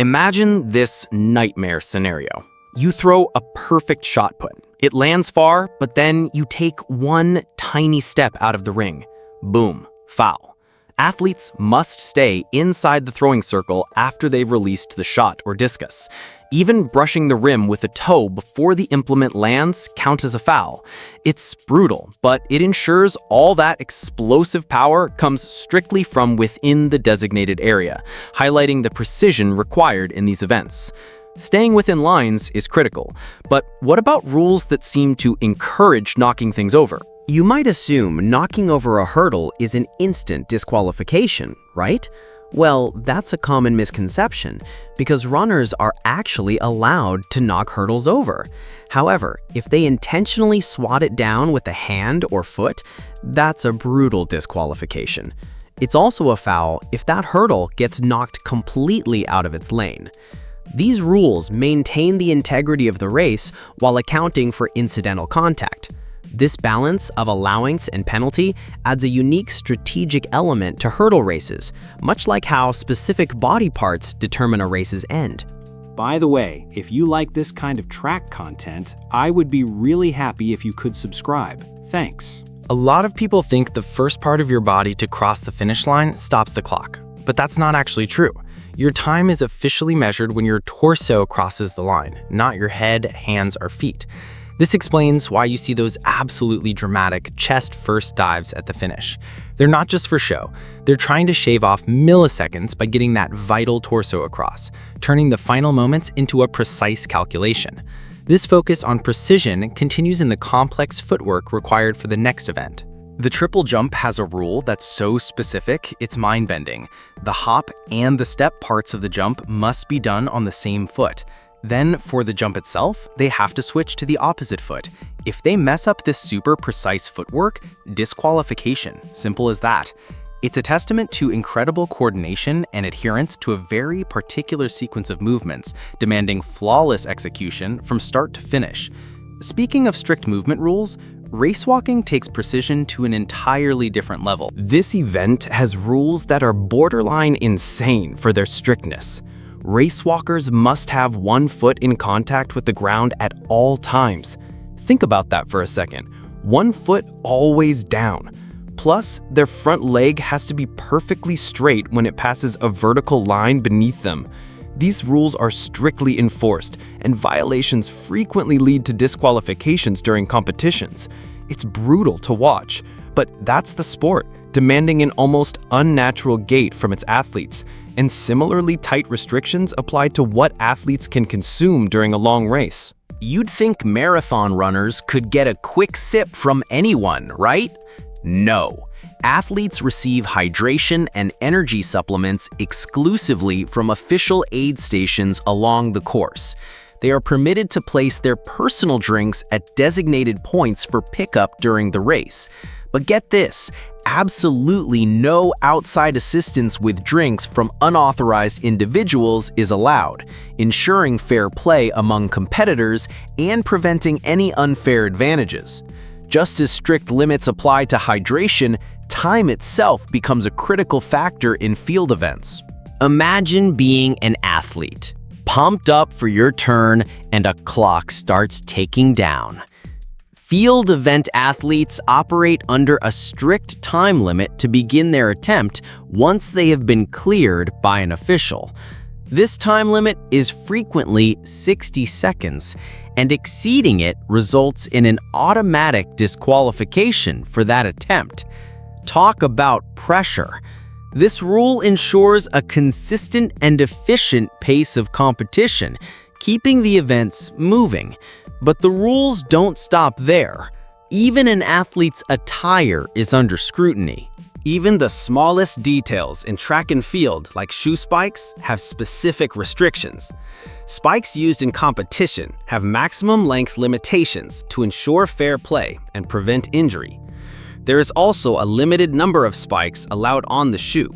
Imagine this nightmare scenario. You throw a perfect shot put. It lands far, but then you take one tiny step out of the ring. Boom, foul. Athletes must stay inside the throwing circle after they've released the shot or discus. Even brushing the rim with a toe before the implement lands counts as a foul. It's brutal, but it ensures all that explosive power comes strictly from within the designated area, highlighting the precision required in these events. Staying within lines is critical, but what about rules that seem to encourage knocking things over? You might assume knocking over a hurdle is an instant disqualification, right? Well, that's a common misconception, because runners are actually allowed to knock hurdles over. However, if they intentionally swat it down with a hand or foot, that's a brutal disqualification. It's also a foul if that hurdle gets knocked completely out of its lane. These rules maintain the integrity of the race while accounting for incidental contact. This balance of allowance and penalty adds a unique strategic element to hurdle races, much like how specific body parts determine a race's end. By the way, if you like this kind of track content, I would be really happy if you could subscribe. Thanks. A lot of people think the first part of your body to cross the finish line stops the clock, but that's not actually true. Your time is officially measured when your torso crosses the line, not your head, hands, or feet. This explains why you see those absolutely dramatic chest-first dives at the finish. They're not just for show. They're trying to shave off milliseconds by getting that vital torso across, turning the final moments into a precise calculation. This focus on precision continues in the complex footwork required for the next event. The triple jump has a rule that's so specific, it's mind-bending. The hop and the step parts of the jump must be done on the same foot. Then, for the jump itself, they have to switch to the opposite foot. If they mess up this super precise footwork, disqualification, simple as that. It's a testament to incredible coordination and adherence to a very particular sequence of movements, demanding flawless execution from start to finish. Speaking of strict movement rules, racewalking takes precision to an entirely different level. This event has rules that are borderline insane for their strictness. Racewalkers must have one foot in contact with the ground at all times. Think about that for a second. One foot always down. Plus, their front leg has to be perfectly straight when it passes a vertical line beneath them. These rules are strictly enforced, and violations frequently lead to disqualifications during competitions. It's brutal to watch, but that's the sport, demanding an almost unnatural gait from its athletes. And similarly tight restrictions apply to what athletes can consume during a long race. You'd think marathon runners could get a quick sip from anyone, right? No. Athletes receive hydration and energy supplements exclusively from official aid stations along the course. They are permitted to place their personal drinks at designated points for pickup during the race. But get this, absolutely no outside assistance with drinks from unauthorized individuals is allowed, ensuring fair play among competitors and preventing any unfair advantages. Just as strict limits apply to hydration, time itself becomes a critical factor in field events. Imagine being an athlete, pumped up for your turn, and a clock starts ticking down. Field event athletes operate under a strict time limit to begin their attempt once they have been cleared by an official. This time limit is frequently 60 seconds, and exceeding it results in an automatic disqualification for that attempt. Talk about pressure. This rule ensures a consistent and efficient pace of competition, keeping the events moving. But the rules don't stop there. Even an athlete's attire is under scrutiny. Even the smallest details in track and field, like shoe spikes, have specific restrictions. Spikes used in competition have maximum length limitations to ensure fair play and prevent injury. There is also a limited number of spikes allowed on the shoe.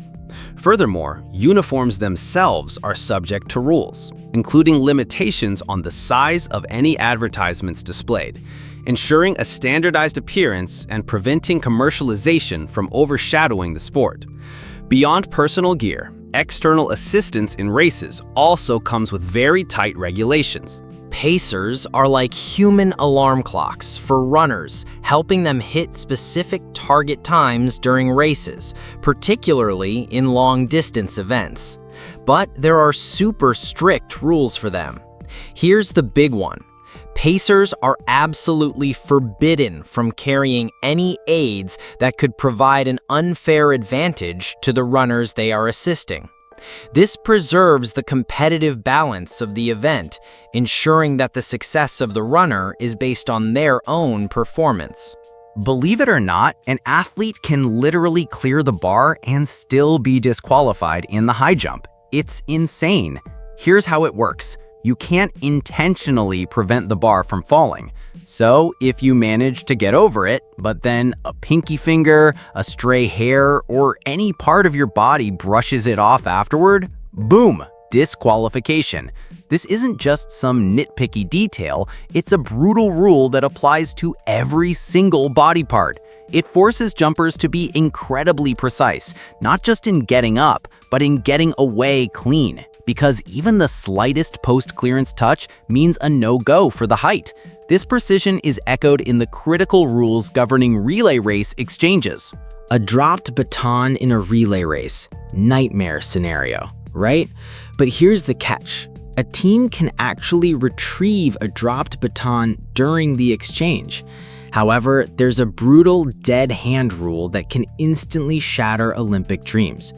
Furthermore, uniforms themselves are subject to rules, including limitations on the size of any advertisements displayed, ensuring a standardized appearance and preventing commercialization from overshadowing the sport. Beyond personal gear, External assistance in races also comes with very tight regulations. Pacers are like human alarm clocks for runners, helping them hit specific target times during races, particularly in long-distance events. But there are super strict rules for them. Here's the big one. Pacers are absolutely forbidden from carrying any aids that could provide an unfair advantage to the runners they are assisting. This preserves the competitive balance of the event, ensuring that the success of the runner is based on their own performance. Believe it or not, an athlete can literally clear the bar and still be disqualified in the high jump. It's insane. Here's how it works. You can't intentionally prevent the bar from falling. So if you manage to get over it, but then a pinky finger, a stray hair, or any part of your body brushes it off afterward, boom, disqualification. This isn't just some nitpicky detail, it's a brutal rule that applies to every single body part. It forces jumpers to be incredibly precise, not just in getting up, but in getting away clean. Because even the slightest post-clearance touch means a no-go for the height. This precision is echoed in the critical rules governing relay race exchanges. A dropped baton in a relay race. Nightmare scenario, right? But here's the catch. A team can actually retrieve a dropped baton during the exchange. However, there's a brutal dead hand rule that can instantly shatter Olympic dreams.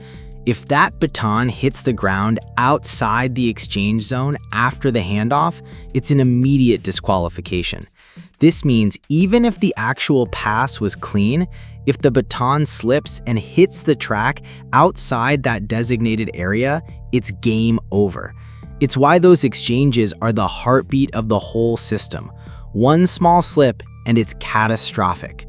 If that baton hits the ground outside the exchange zone after the handoff, it's an immediate disqualification. This means even if the actual pass was clean, if the baton slips and hits the track outside that designated area, it's game over. It's why those exchanges are the heartbeat of the whole system. One small slip and it's catastrophic.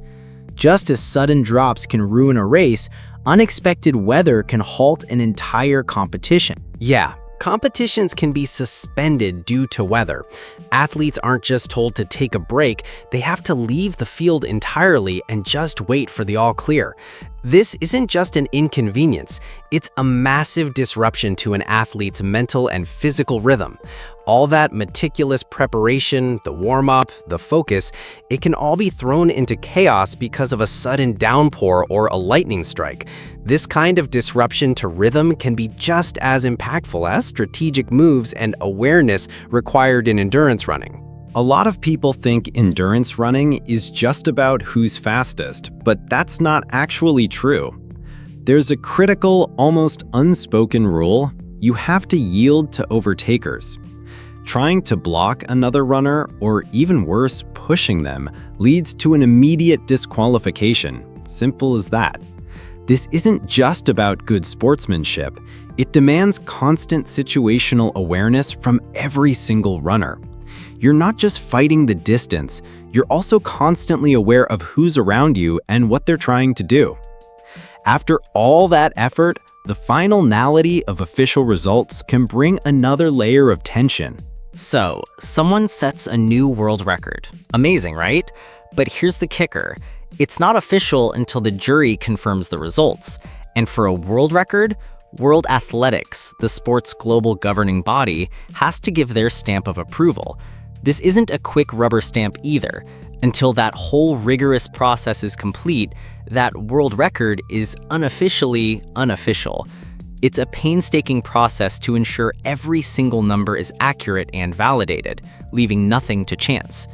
Just as sudden drops can ruin a race, unexpected weather can halt an entire competition. Yeah, competitions can be suspended due to weather. Athletes aren't just told to take a break, they have to leave the field entirely and just wait for the all clear. This isn't just an inconvenience, it's a massive disruption to an athlete's mental and physical rhythm. All that meticulous preparation, the warm-up, the focus, it can all be thrown into chaos because of a sudden downpour or a lightning strike. This kind of disruption to rhythm can be just as impactful as strategic moves and awareness required in endurance running. A lot of people think endurance running is just about who's fastest, but that's not actually true. There's a critical, almost unspoken rule: you have to yield to overtakers. Trying to block another runner, or even worse, pushing them, leads to an immediate disqualification. Simple as that. This isn't just about good sportsmanship. It demands constant situational awareness from every single runner. You're not just fighting the distance, you're also constantly aware of who's around you and what they're trying to do. After all that effort, the finality of official results can bring another layer of tension. So, someone sets a new world record. Amazing, right? But here's the kicker. It's not official until the jury confirms the results. And for a world record, World Athletics, the sport's global governing body, has to give their stamp of approval. This isn't a quick rubber stamp either. Until that whole rigorous process is complete, that world record is unofficially unofficial. It's a painstaking process to ensure every single number is accurate and validated, leaving nothing to chance.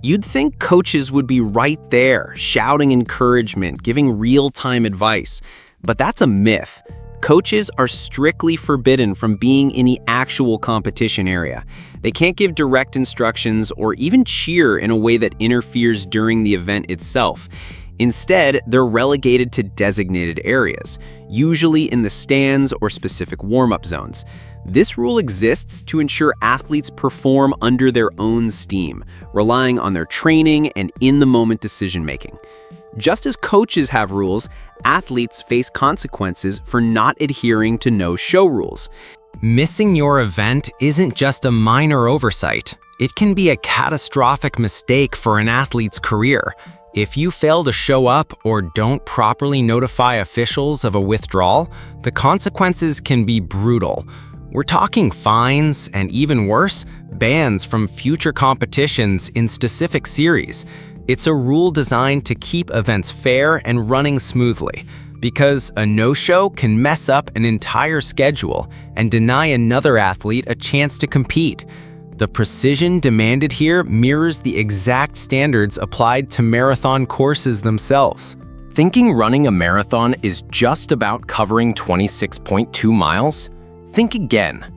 You'd think coaches would be right there, shouting encouragement, giving real-time advice. But that's a myth. Coaches are strictly forbidden from being in the actual competition area. They can't give direct instructions or even cheer in a way that interferes during the event itself. Instead, they're relegated to designated areas, usually in the stands or specific warm-up zones. This rule exists to ensure athletes perform under their own steam, relying on their training and in-the-moment decision-making. Just as coaches have rules, athletes face consequences for not adhering to no-show rules. Missing your event isn't just a minor oversight. It can be a catastrophic mistake for an athlete's career. If you fail to show up or don't properly notify officials of a withdrawal, the consequences can be brutal. We're talking fines and, even worse, bans from future competitions in specific series. It's a rule designed to keep events fair and running smoothly, because a no-show can mess up an entire schedule and deny another athlete a chance to compete. The precision demanded here mirrors the exact standards applied to marathon courses themselves. Thinking running a marathon is just about covering 26.2 miles? Think again.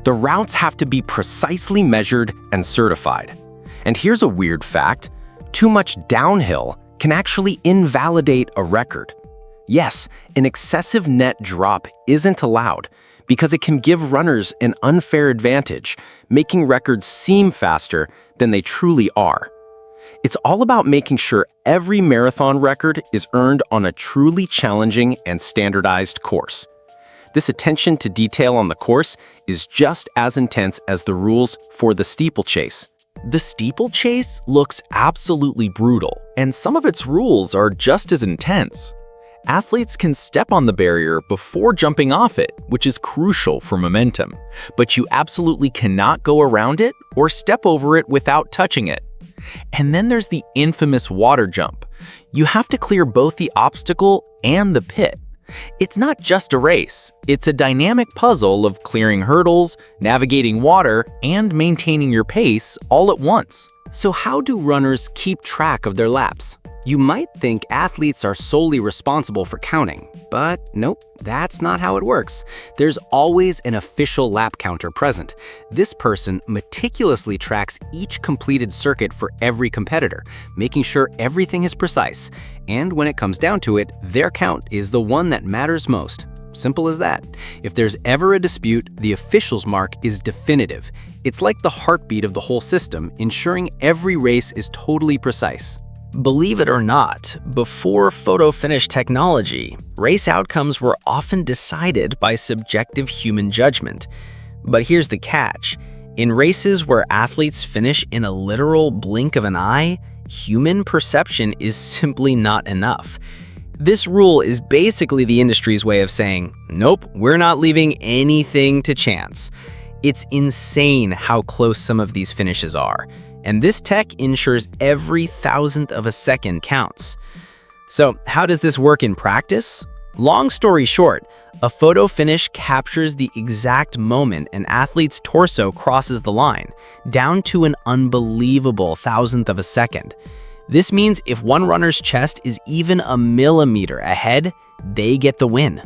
The routes have to be precisely measured and certified. And here's a weird fact: too much downhill can actually invalidate a record. Yes, an excessive net drop isn't allowed because it can give runners an unfair advantage, making records seem faster than they truly are. It's all about making sure every marathon record is earned on a truly challenging and standardized course. This attention to detail on the course is just as intense as the rules for the steeplechase. The steeplechase looks absolutely brutal, and some of its rules are just as intense. Athletes can step on the barrier before jumping off it, which is crucial for momentum, but you absolutely cannot go around it or step over it without touching it. And then there's the infamous water jump. You have to clear both the obstacle and the pit. It's not just a race, it's a dynamic puzzle of clearing hurdles, navigating water, and maintaining your pace all at once. So how do runners keep track of their laps? You might think athletes are solely responsible for counting, but nope, that's not how it works. There's always an official lap counter present. This person meticulously tracks each completed circuit for every competitor, making sure everything is precise. And when it comes down to it, their count is the one that matters most. Simple as that. If there's ever a dispute, the official's mark is definitive. It's like the heartbeat of the whole system, ensuring every race is totally precise. Believe it or not, before photo finish technology, race outcomes were often decided by subjective human judgment. But here's the catch. In races where athletes finish in a literal blink of an eye, human perception is simply not enough. This rule is basically the industry's way of saying, nope, we're not leaving anything to chance. It's insane how close some of these finishes are. And this tech ensures every thousandth of a second counts. So how does this work in practice? Long story short, a photo finish captures the exact moment an athlete's torso crosses the line, down to an unbelievable thousandth of a second. This means if one runner's chest is even a millimeter ahead, they get the win.